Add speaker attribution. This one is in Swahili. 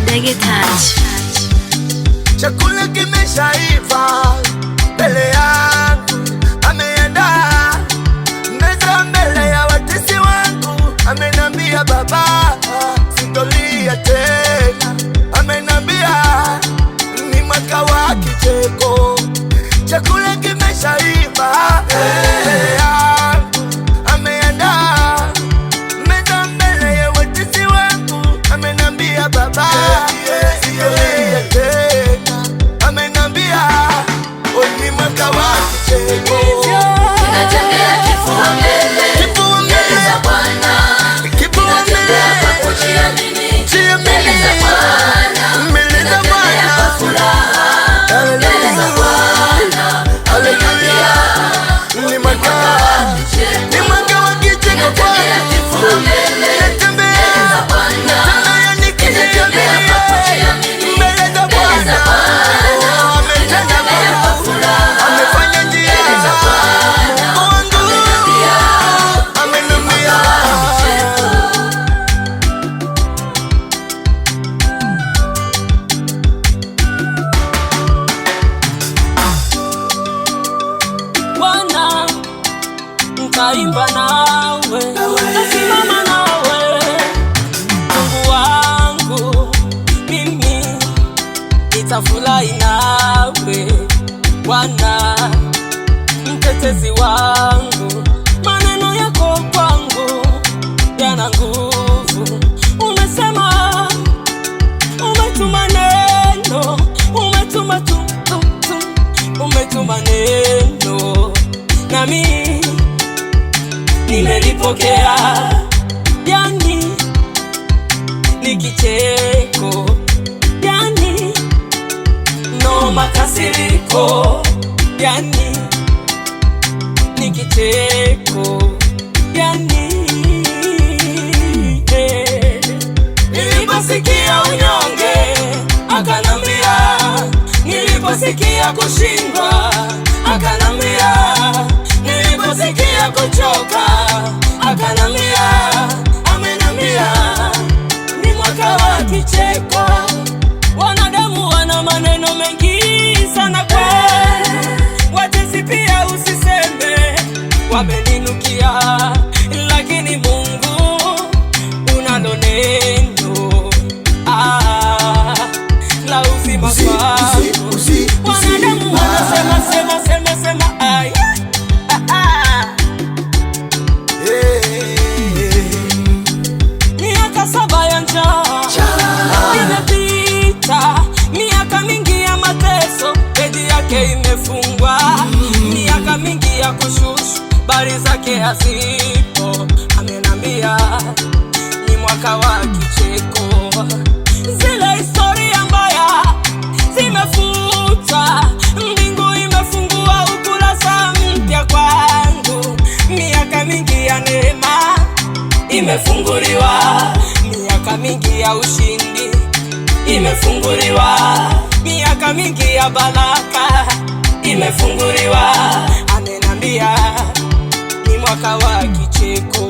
Speaker 1: Ndege Touch.
Speaker 2: Chakula kimeshaiva mbele yangu, ameandaa meza mbele ya watesi wangu. Amenambia baba, sintolia tena. Amenambia ni mwaka wa kicheko. Chakula kimeshaiva mbele yangu, ameandaa meza mbele ya watesi wangu. Amenambia baba, sintolia tena. Amenambia ni mwaka wa kicheko.
Speaker 3: Ninatembea kifua mbele za Bwana, ninatembea kwa kujiamini mbele za Bwana, ninatembea kwa furaha mbele za Bwana. Amenambia
Speaker 2: Ni mwaka wa kicheko.
Speaker 3: ninatembea kifua mbele za Bwana, ninatembea kwa kujiamini mbele za Bwana, ninatembea kwa furaha mbele za Bwana.
Speaker 4: Bwana, nitaimba nawe, nitasimama nawe, Mungu wangu, mimi nitafurahi nawe. Bwana, mtetezi wangu, maneno yako kwangu yana nguvu. Umesema, umetuma neno, umetuma neno, nami nimelipokea. Yani ni kicheko, yani no makasiriko, yani ni kicheko, yani niliposikia unyonge akanambia, niliposikia kushindwa akanambia, niliposikia kuchoka akanambia. Amenambia ni mwaka wa kicheko. Wanadamu wana maneno mengi sana kwangu, watesi pia usiseme, wameninukia, lakini Mungu unalo neno la uzima kwangu. Wanadamu wanasema sema ay. Miaka 7 ya njaa imepita, miaka mingi ya mateso, bedi yake imefungwa, miaka mingi ya kushushwa, bari zake hazipo. Amenambia ni mwaka wa kicheko. Zile historia mbaya zimefuta, mbingu imefungua ukurasa mpya kwangu. Miaka mingi ya neema imefunguliwa, miaka mingi ya ushindi imefunguliwa, miaka mingi ya baraka imefunguliwa. Amenambia ni mwaka wa kicheko.